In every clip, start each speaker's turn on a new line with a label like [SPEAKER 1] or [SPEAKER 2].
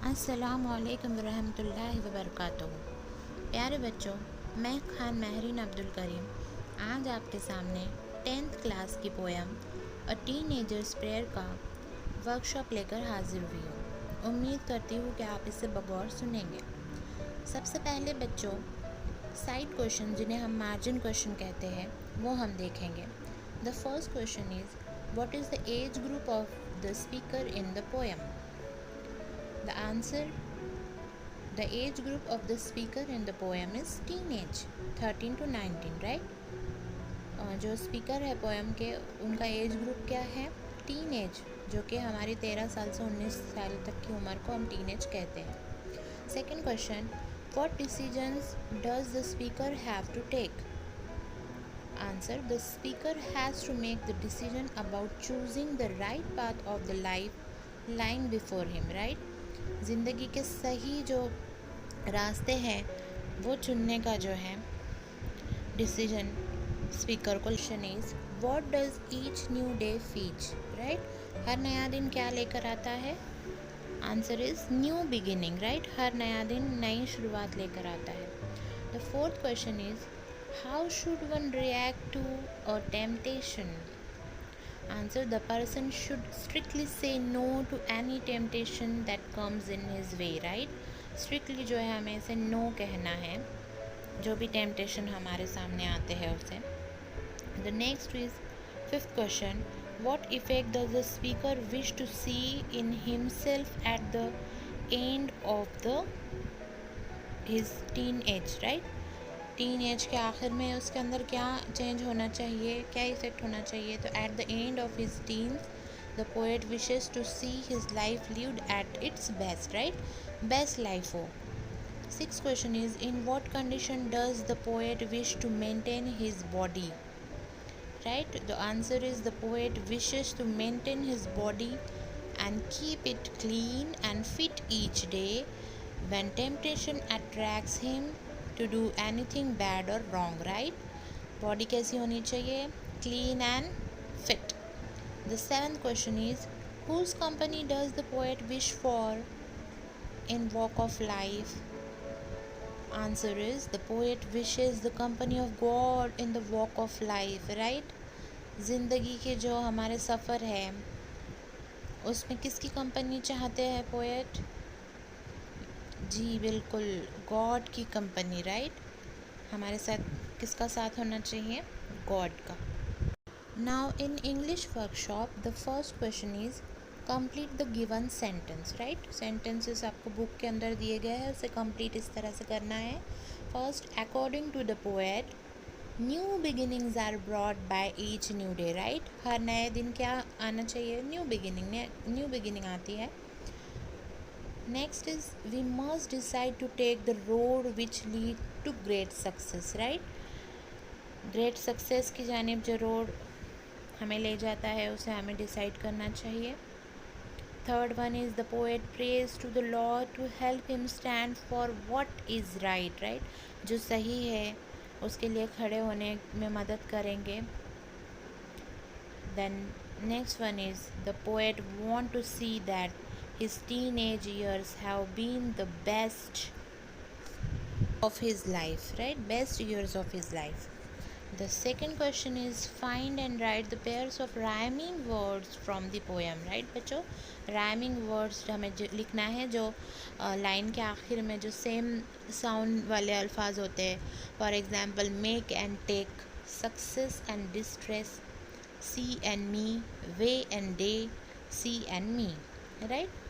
[SPEAKER 1] अस्सलामुअलैकुम वरहमतुल्लाहि वबरकातुहू। प्यारे बच्चों, मैं खान महरीन अब्दुल करीम आज आपके सामने 10th क्लास की पोयम अ टीनेजर्स प्रेयर का वर्कशॉप लेकर हाजिर हुई हूँ। उम्मीद करती हूँ कि आप इसे बगौर सुनेंगे। सबसे पहले बच्चों, साइड क्वेश्चन जिन्हें हम मार्जिन क्वेश्चन कहते हैं वो हम देखेंगे। The first question is what is the age group of the speaker in the poem. The answer, the age group of the speaker in the poem is teenage, 13 to 19, right? जो speaker है poem के उनका age group क्या है? Teen age, जो कि हमारी 13 साल से 19 साल तक की उम्र को हम टीन एज कहते हैं। Second question, what decisions does the speaker have to take? Answer, the speaker has to make the decision about choosing the right path of the life lying before him, right? ज़िंदगी के सही जो रास्ते हैं वो चुनने का जो है डिसीजन स्पीकर को। Question is what does each new day fetch, right? हर नया दिन क्या लेकर आता है? Answer is new beginning, right? हर नया दिन नई शुरुआत लेकर आता है। The fourth question is how should one react to a temptation? Answer, the person should strictly say no to any temptation that comes in his way, right? Strictly जो है हमें इसे no कहना है, जो भी temptation हमारे सामने आते हैं उसे। The next is fifth question, what effect does the speaker wish to see in himself at the end of his teenage, right? Teen age के आखिर में उसके अंदर क्या चेंज होना चाहिए, क्या इफ़ेक्ट होना चाहिए? तो at the end of his teens the poet wishes to see his life lived at its best, right? Best life हो। Six question is in what condition does the poet wish to maintain his body, right? The answer is the poet wishes to maintain his body and keep it clean and fit each day when temptation attracts him to do anything bad or wrong, right? Body कैसी होनी चाहिए? Clean and fit. The seventh question is whose company does the poet wish for in walk of life? Answer is the poet wishes the company of God in the walk of life, right? ज़िंदगी के जो हमारे सफ़र है उसमें किसकी company चाहते हैं poet? जी बिल्कुल, गॉड की कंपनी, राइट? हमारे साथ किसका साथ होना चाहिए? गॉड का। Now in English workshop the first question is complete the given sentence, right? Sentences आपको बुक के अंदर दिए गए हैं, उसे कंप्लीट इस तरह से करना है। First, according to the poet new beginnings are brought by each new day, right? हर नए दिन क्या आना चाहिए? न्यू बिगिनिंग, न्यू बिगिनिंग आती है। Next is we must decide to take the road which lead to great success, right? Great success की जानिब जो रोड हमें ले जाता है उसे हमें डिसाइड करना चाहिए। Third one is the poet praise to the lord to help him stand for what is right, right? जो सही है उसके लिए खड़े होने में मदद करेंगे। Then next one is the poet want to see that his teenage years have been the best of his life, right? Best years of his life. The second question is find and write the pairs of rhyming words from the poem, right बच्चों? rhyming words हमें लिखना है जो line के आखिर में जो same sound वाले अल्फाज होते हैं। For example make and take, success and distress, see and me, way and day, see and me, right?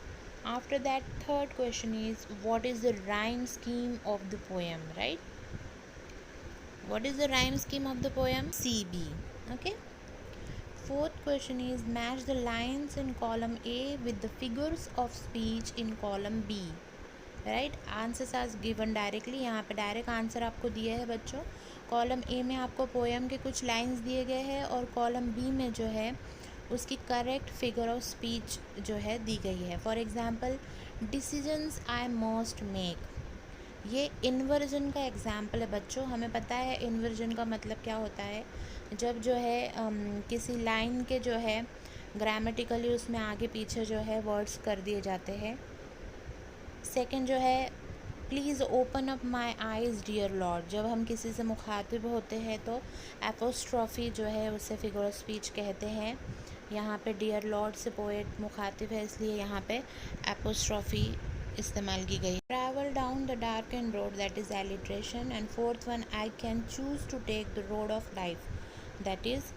[SPEAKER 1] After that, third question is what is the rhyme scheme of the poem, right? What is the rhyme scheme of the poem? CB, okay? Fourth question is match the lines in column A with the figures of speech in column B, right? Answers are given directly, यहाँ पे direct answer आपको दिए है बच्चों। Column A में आपको poem के कुछ लाइंस दिए गए हैं और कॉलम बी में जो है उसकी करेक्ट फिगर ऑफ स्पीच जो है दी गई है। For example decisions I must make, ये इन्वर्जन का एग्ज़ाम्पल है बच्चों। हमें पता है इन्वर्जन का मतलब क्या होता है। जब जो है किसी लाइन के जो है ग्रामेटिकली उसमें आगे पीछे जो है वर्ड्स कर दिए जाते हैं सेकंड जो है, please open up my eyes dear lord. जब हम किसी से मुखातिब होते हैं तो एपोस्ट्रॉफी जो है उसे फिगर ऑफ स्पीच कहते हैं। यहाँ पे डियर लॉर्ड से पोएट मुखातिब है, इसलिए यहाँ पे एपोस्ट्रॉफी इस्तेमाल की गई। Travel down the dark and road, that is alliteration. And fourth one, I can choose to take the road of life, that is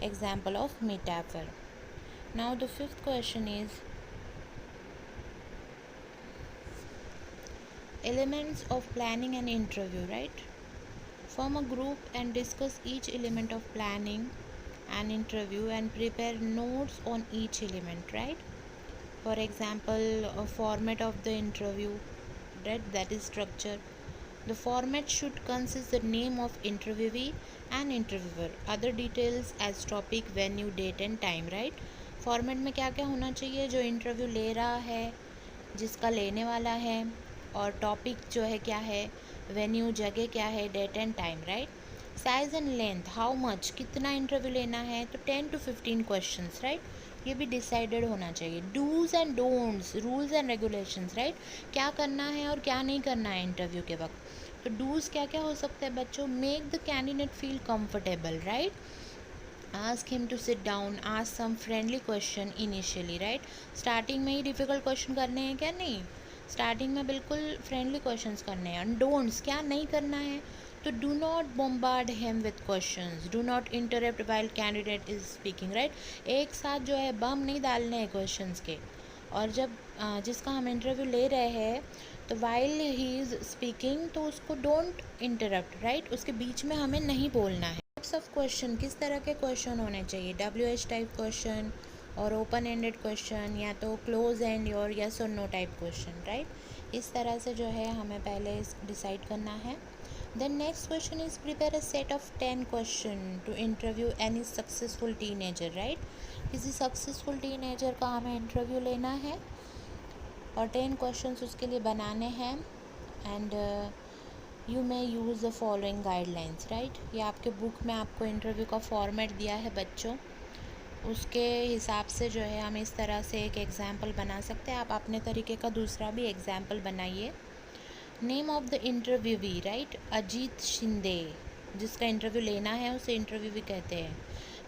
[SPEAKER 1] example of metaphor. Now the fifth question is elements of planning an interview, right? Form a group and discuss each element of planning an interview and prepare notes on each element, right? For example, a format of the interview, right? That is structure. The format should consist the name of interviewee and interviewer, other details as topic, venue, date and time, right? Format में क्या क्या होना चाहिए? जो interview ले रहा है, जिसका लेने वाला है, और टॉपिक जो है क्या है, वेन्यू जगह क्या है, date and time, right? Size and length, how much, कितना इंटरव्यू लेना है, तो 10 to 15 क्वेश्चंस, राइट? ये भी डिसाइडेड होना चाहिए। Dos and don'ts, rules and regulations, right? क्या करना है और क्या नहीं करना है इंटरव्यू के वक्त। तो डूज क्या क्या हो सकते हैं बच्चों? Make the candidate feel comfortable, right? Ask him to sit down, ask some friendly question initially, right? Starting में ही डिफ़िकल्ट क्वेश्चन करने हैं क्या? नहीं, स्टार्टिंग में बिल्कुल फ्रेंडली क्वेश्चंस करने हैं। डोंट्स, क्या नहीं करना है? तो do not bombard him with questions, do not interrupt while candidate is speaking, right? एक साथ जो है बम नहीं डालने हैं क्वेश्चंस के। और जब जिसका हम इंटरव्यू ले रहे हैं तो वाइल ही इज़ स्पीकिंग तो उसको डोंट इंटरप्ट, राइट? उसके बीच में हमें नहीं बोलना है। टाइप्स ऑफ क्वेश्चन, किस तरह के क्वेश्चन होने चाहिए? WH टाइप क्वेश्चन और ओपन एंडेड क्वेश्चन, या तो क्लोज एंड और यस और नो टाइप क्वेश्चन, राइट? इस तरह से जो है हमें पहले डिसाइड करना है। Then next question is prepare a set of 10 question to interview any successful teenager, right? किसी सक्सेसफुल टीनेजर का हमें इंटरव्यू लेना है और 10 क्वेश्चन उसके लिए बनाने हैं। And you may use the following guidelines, right? ये आपके बुक में आपको इंटरव्यू का फॉर्मेट दिया है बच्चों, उसके हिसाब से जो है हम इस तरह से एक एग्ज़ाम्पल बना सकते हैं। आप अपने तरीके का दूसरा भी एग्ज़ाम्पल बनाइए। Name of the interviewee, right? Ajit Shinde, जिसका इंटरव्यू लेना है उसे इंटरव्यूवी कहते हैं।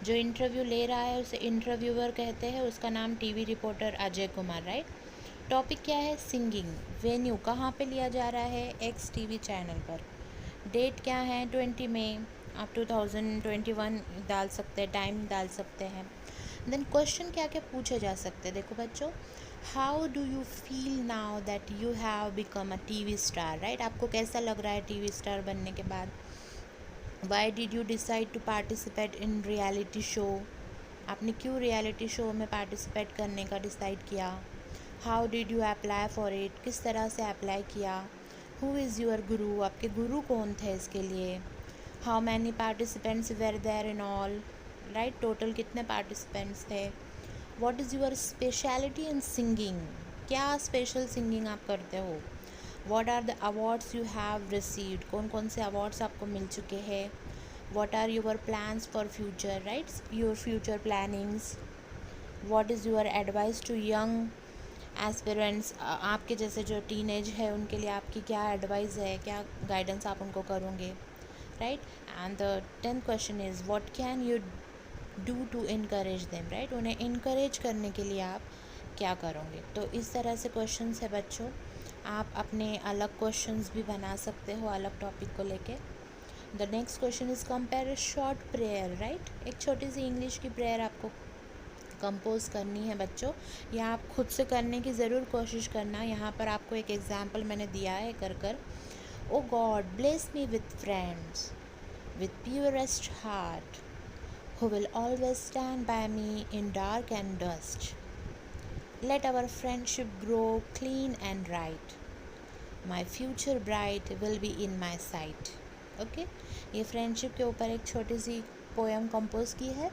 [SPEAKER 1] जो इंटरव्यू ले रहा है उसे इंटरव्यूअर कहते हैं। उसका नाम TV reporter Ajay Kumar, right? Topic क्या है? सिंगिंग। वेन्यू कहाँ पे लिया जा रहा है? एक्स टीवी चैनल पर। डेट क्या है? 20 मई, आप 2021 डाल सकते हैं, टाइम डाल सकते हैं। देन क्वेश्चन क्या क्या पूछे जा सकते हैं? देखो बच्चों, how do you feel now that you have become a TV star, right? आपको कैसा लग रहा है टीवी स्टार बनने के बाद? Why did you decide to participate in reality show? आपने क्यों रियलिटी शो में पार्टिसिपेट करने का डिसाइड किया? How did you apply for it? किस तरह से अप्लाई किया? हु इज़ योर गुरु? आपके गुरु कौन थे इसके लिए? How many participants were there in all, right? Total कितने पार्टिसिपेंट्स थे? What is your speciality in singing? क्या स्पेशल सिंगिंग आप करते हो? What are the awards you have received? कौन कौन से अवार्ड्स आपको मिल चुके हैं? What are your plans for future, right? Your future plannings. What is your advice to young aspirants? आपके जैसे जो टीनेज है उनके लिए आपकी क्या एडवाइस है, क्या गाइडेंस आप उनको करोगे, राइट? And the 10th question is what can you do to encourage them, right? उन्हें इनकरेज करने के लिए आप क्या करोगे? तो इस तरह से क्वेश्चंस है बच्चों। आप अपने अलग क्वेश्चंस भी बना सकते हो अलग टॉपिक को लेके। The next question is compare a short prayer, right? एक छोटी सी इंग्लिश की प्रेयर आपको कंपोज करनी है बच्चों। या आप खुद से करने की ज़रूर कोशिश करना। यहाँ पर आपको एक एग्जाम्पल मैंने दिया है कर oh God bless me with friends with purest heart who will always stand by me in dark and dust. Let our friendship grow clean and right. My future bride will be in my sight. Okay? ये friendship के ऊपर एक छोटी सी poem compose की है।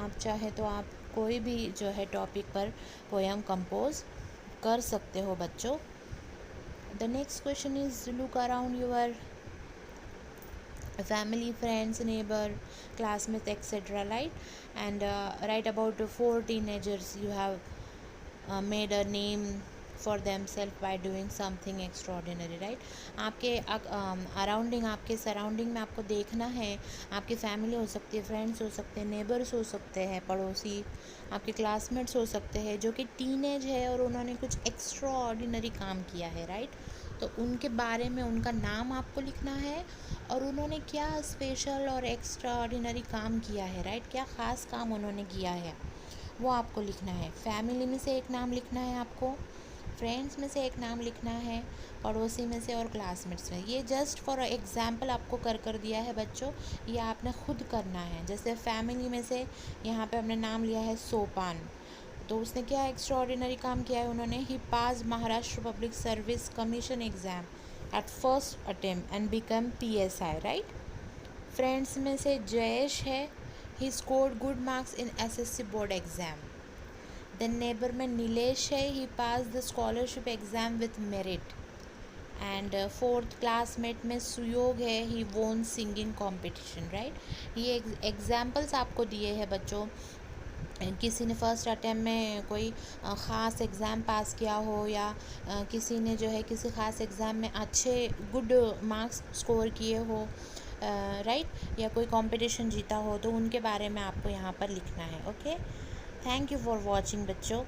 [SPEAKER 1] आप चाहे तो आप कोई भी जो है टॉपिक पर पोएम कंपोज कर सकते हो बच्चों। The next question is look around your family, friends, neighbor, classmates, etc., right? And write about 4 teenagers you have made a name for them self by doing something extraordinary, right. आपके अराउंडिंग, आपके surrounding में आपको देखना है, आपकी family हो सकती है, फ्रेंड्स हो सकते हैं, नेबर्स हो सकते हैं, पड़ोसी, आपके क्लासमेट्स हो सकते हैं जो कि टीनेज है और उन्होंने कुछ एक्स्ट्रा ऑर्डिनरी काम किया है, राइट। तो उनके बारे में उनका नाम आपको लिखना है और उन्होंने क्या स्पेशल और एक्स्ट्रा ऑर्डिनरी काम किया है, राइट। क्या ख़ास काम उन्होंने किया है वो आपको लिखना है। फैमिली में से एक नाम लिखना है आपको, फ्रेंड्स में से एक नाम लिखना है, पड़ोसी में से और क्लासमेट्स में। ये जस्ट फॉर एग्जांपल आपको कर दिया है बच्चों, ये आपने खुद करना है। जैसे फैमिली में से यहाँ पे हमने नाम लिया है सोपान, तो उसने क्या एक्स्ट्रा ऑर्डिनरी काम किया है, उन्होंने he pass Maharashtra public service commission exam at first attempt and become PSI, right. Friends में से जयेश है, he scored good marks in SSC board exam. Then neighbour में नीलेश है, he pass the scholarship exam with merit. And fourth classmate में सुयोग है, he won singing competition, right. ये examples आपको दिए हैं बच्चों। किसी ने फर्स्ट अटैम्प्ट में कोई ख़ास एग्ज़ाम पास किया हो, या किसी ने जो है किसी ख़ास एग्ज़ाम में अच्छे गुड मार्क्स स्कोर किए हो, राइट, या कोई कंपटीशन जीता हो, तो उनके बारे में आपको यहाँ पर लिखना है। Okay, thank you for watching बच्चों।